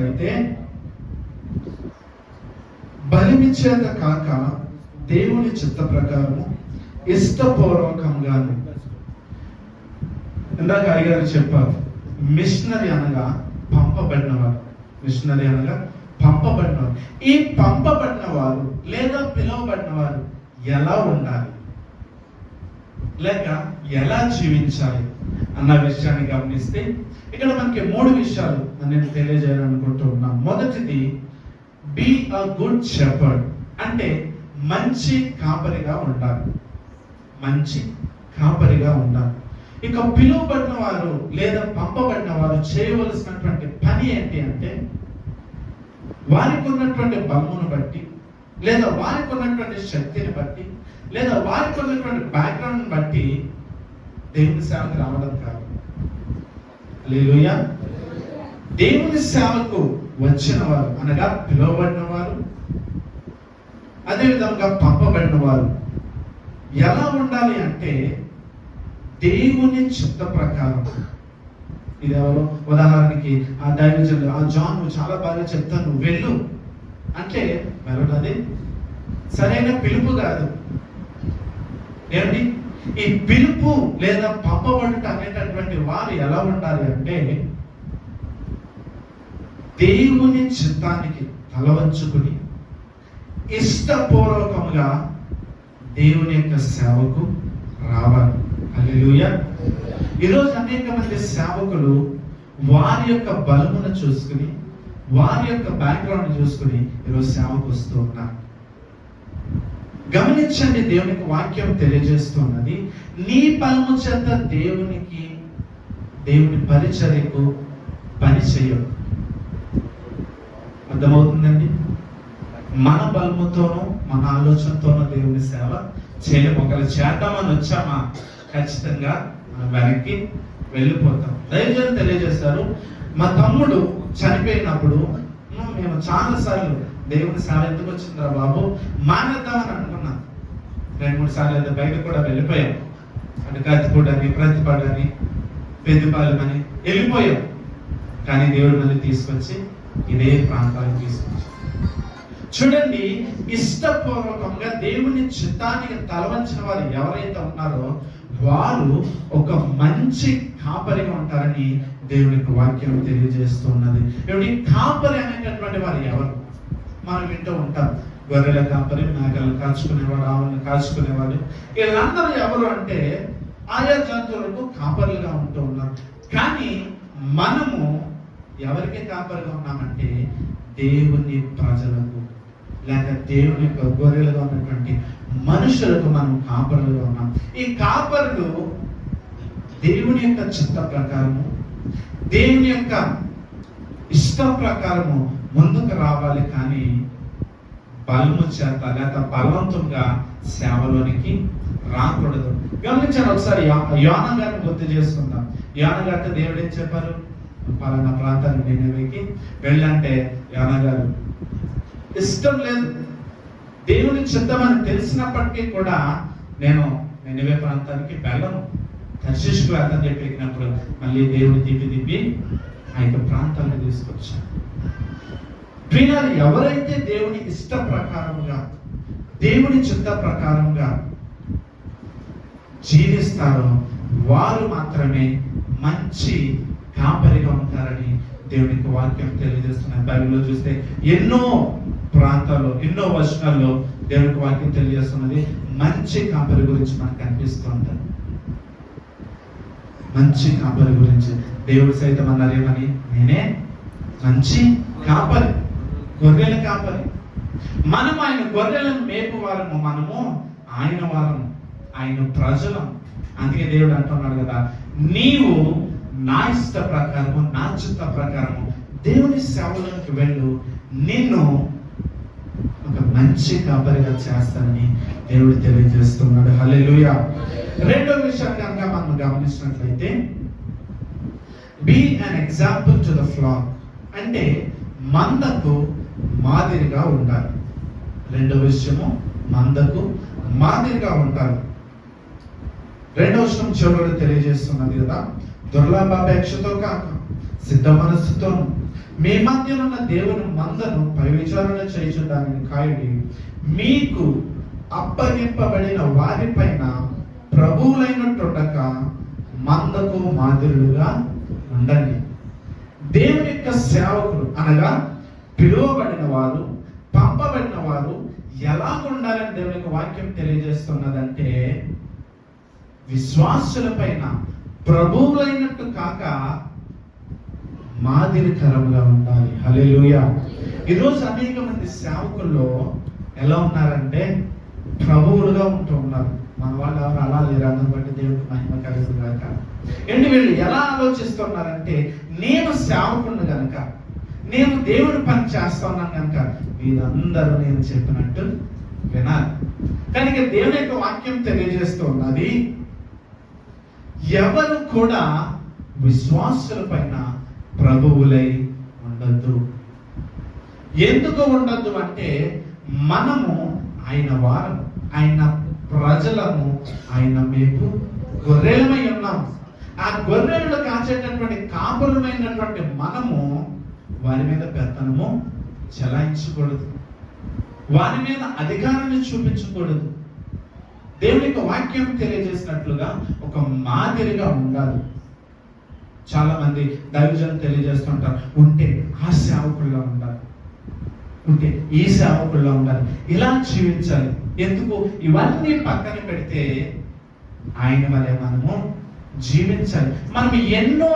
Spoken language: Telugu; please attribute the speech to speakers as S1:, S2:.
S1: అయితే బలిమిచ్చేత కాక దేవుని చిత్త ప్రకారము ఇష్టపూర్వకంగాను. ఇందాక అయ్యగారు చెప్పారు, మిషనరీ అనగా పంపబడినవారు. మిషనరీ అనగా పంపబడినవారు. ఈ పంపబడిన వారు లేదా పిలువబడిన వారు ఎలా ఉండాలి లేక ఎలా జీవించాలి అన్న విషయాన్ని గమనిస్తే ఇక్కడ మనకి 3 విషయాలు నేను తెలియజేయాలనుకుంటూ ఉన్నాను. మొదటిది, బీ అ గుడ్ షెపర్డ్, అంటే మంచి కాపరిగా ఉండాలి. మంచి కాపరిగా ఉండాలి. ఇక పిలువబడిన వారు లేదా పంపబడిన వారు చేయవలసినటువంటి పని ఏంటి అంటే, వారికి ఉన్నటువంటి బలమును బట్టి లేదా వారికి ఉన్నటువంటి శక్తిని బట్టి లేదా వారికి ఉన్నటువంటి బ్యాక్గ్రౌండ్ బట్టి దేవుని సేవకు రావడం కాదు. హల్లెలూయా. దేవుని సేవకు వచ్చిన వారు అనగా పిలువబడిన వారు, అదేవిధంగా పంపబడిన వారు ఎలా ఉండాలి అంటే దేవుని చిత్త ప్రకారం. ఇది ఎవరు? ఉదాహరణకి ఆ దైవజనుడు ఆ జాన్ చాలా బాగా చెప్తాను, వెళ్ళు అంటే వెళ్ళడం సరైన పిలుపు కాదు. ఏమిటి ఈ పిలుపు లేదా పంపబడుట అనేటటువంటి వారు ఎలా ఉండాలి అంటే దేవుని చిత్తానికి తలవంచుకుని ఇష్టపూర్వకంగా దేవుని యొక్క సేవకు రావాలి. హల్లెలూయా. ఈరోజు అనేక మంది సేవకులు వారి యొక్క బలమును చూసుకుని వారి యొక్క బ్యాక్గ్రౌండ్ చూసుకుని ఈరోజు సేవకు వస్తూ ఉన్నారు. గమనించండి, దేవునికి వాక్యం తెలియజేస్తున్నది, నీ బలము చేత దేవుని పరిచర్యకు పని చేయవు. అర్థమవుతుందండి? మన బలముతోనూ మన ఆలోచనతోనూ దేవుని సేవ చేయలేము. ఒకవేళ చేద్దామని వచ్చామా ఖచ్చితంగా మనం వెనక్కి వెళ్ళిపోతాం. దైవజనులు తెలియజేస్తారు, మా తమ్ముడు చనిపోయినప్పుడు మేము చాలా సార్లు దేవుని సేవ ఎందుకు వచ్చిందిరా బాబు మానేద్దామని అనుకున్నాం. 2-3 సార్లు అయితే బయట కూడా వెళ్ళిపోయాం. అటు కత్తిపూడని, ప్రతిపడని, పెద్దపాలెమని వెళ్ళిపోయాం. కానీ దేవుడు మళ్ళీ తీసుకొచ్చి ఇదే ప్రాంతాలకు తీసుకొచ్చి, చూడండి, ఇష్టపూర్వకంగా దేవుని చిత్తానికి తలవంచిన వారు ఎవరైతే ఉన్నారో వారు ఒక మంచి కాపరిగా ఉంటారని దేవునికి వాక్యం తెలియజేస్తున్నది. దేవుని కాపరి అనేటటువంటి వారు ఎవరు? మనం వింటూ ఉంటాం, గొర్రెల కాపరి, మేకలను కాచుకునేవాడు, ఆవులను కాచుకునేవాడు. వీళ్ళందరూ ఎవరు అంటే ఆయా జంతువులకు కాపరులుగా ఉంటూ ఉన్నారు. కానీ మనము ఎవరికి కాపరిగా ఉన్నామంటే దేవుని ప్రజలకు లేక దేవుని యొక్క గొర్రెలుగా ఉన్నటువంటి మనుషులకు మనం కాపరులుగా ఉన్నాం. ఈ కాపరులు దేవుని యొక్క చిత్త ప్రకారము దేవుని యొక్క ఇష్టం ప్రకారము ముందుకు రావాలి. కానీ బలము చేత లేక బలవంతంగా సేవలోనికి రాకూడదు. గమనించాను. ఒకసారి యోనా గారిని గుర్తు చేసుకుందాం. యోనా గారితో దేవుడు ఏం చెప్పారు? పలానా ప్రాంతానికి నినివేకి వెళ్ళంటే యోనా గారు ఇష్టం లేదు. దేవుని చిత్తమని తెలిసినప్పటికీ కూడా నేను నినివే ప్రాంతానికి వెళ్ళను, తర్షీషుకు వెళ్తాను చెప్పినప్పుడు మళ్ళీ దేవుని తిప్పి ఆ యొక్క ప్రాంతాలను తీసుకొచ్చాను. ప్రియులారా, ఎవరైతే దేవుని ఇష్ట ప్రకారముగా దేవుని చిత్త ప్రకారంగా జీవిస్తారో వారు మాత్రమే మంచి కాపరిగా ఉంటారని దేవునికి వాక్యం తెలియజేస్తున్నారు. బైబిల్లో చూస్తే ఎన్నో ప్రాంతాల్లో ఎన్నో వచనాల్లో దేవునికి వాక్యం తెలియజేస్తున్నది. మంచి కాపరి గురించి మనకు కనిపిస్తుంటారు. మంచి కాపరి గురించి దేవుడు సైతం అన్నారేమని, నేనే మంచి కాపరి, గొర్రెల కాపరి. మనం ఆయన గొర్రెలను మేపు వారము, మనము ఆయన వారము, ఆయన ప్రజలం. అందుకే దేవుడు అంటున్నాడు కదా, నీవు నా ఇష్ట ప్రకారము నా చిత్త ప్రకారము దేవుని సేవలోకి వెళ్ళు, నిన్ను ఒక మంచి కాపరిగా చేస్తానని దేవుడు తెలియజేస్తున్నాడు. హల్లెలూయా. రెండో విషయం కనుక మనం గమనించినట్లయితే, be an example to the flock, అంటే మందకు మాదిరిగా ఉండాలి. రెండో విషయము, మందకు మాదిరిగా ఉండాలి. రెండో విషయం చివరి తెలియజేస్తున్నది కదా, దుర్లభాపేక్షతో కాక సిద్ధ మనస్సుతోను మీ మధ్యలో ఉన్న దేవుని మందను పరివిచారణ చేయుచు దానిని కాయుడి. మీకు అప్పగింపబడిన వారిపైన ప్రభువులైనట్టుండక మందకు మాదిరులుగా ఉండండి. దేవుని యొక్క సేవకులు అనగా పిలువబడిన వారు, పంపబడిన వారు ఎలా ఉండాలని దేవుని యొక్క వాక్యం తెలియజేస్తున్నదంటే, విశ్వాసుల పైన ప్రభువులైనట్టు కాక మాదిరికరంగా ఉండాలి. హల్లెలూయా. ఈరోజు అనేక మంది సేవకుల్లో ఎలా ఉన్నారంటే ప్రభువులుగా ఉంటూ ఉన్నారు. మన వాళ్ళు ఎవరు అలా లేరు. అందుని బట్టి దేవుడికి మహిమ కలుగుగాక. ఏంటి వీళ్ళు ఎలా ఆలోచిస్తున్నారంటే, నేను సేవకుడిని కనుక, నేను దేవుని పని చేస్తున్నాను కనుక వీరందరూ నేను చెప్పినట్టు వినాలి. కనుక దేవుని యొక్క వాక్యం తెలియజేస్తూ ఉన్నది, ఎవరు కూడా విశ్వాసుల పైన ప్రభువులై ఉండద్దు. ఎందుకు ఉండద్దు అంటే, మనము ఆయన వారము, ఆయన ప్రజలము, ఆయన మేము గొర్రెలమై ఉన్నాము. ఆ గొర్రెలను కాచేటటువంటి కాపురమైనటువంటి మనము వారి మీద పెత్తనము చెలాయించకూడదు, వారి మీద అధికారాన్ని చూపించకూడదు. దేవుని యొక్క వాక్యం తెలియజేసినట్లుగా ఒక మాదిరిగా ఉండాలి. చాలా మంది దైవజనులు తెలియజేస్తుంటారు, ఉంటే ఆ సేవకుల్లో ఉండాలి, ఉంటే ఈ సేవకుల్లో ఉండాలి, ఇలా జీవించాలి. ఎందుకు? ఇవన్నీ పక్కన పెడితే ఆయన వలె మనము జీవించాలి. మనం ఎన్నో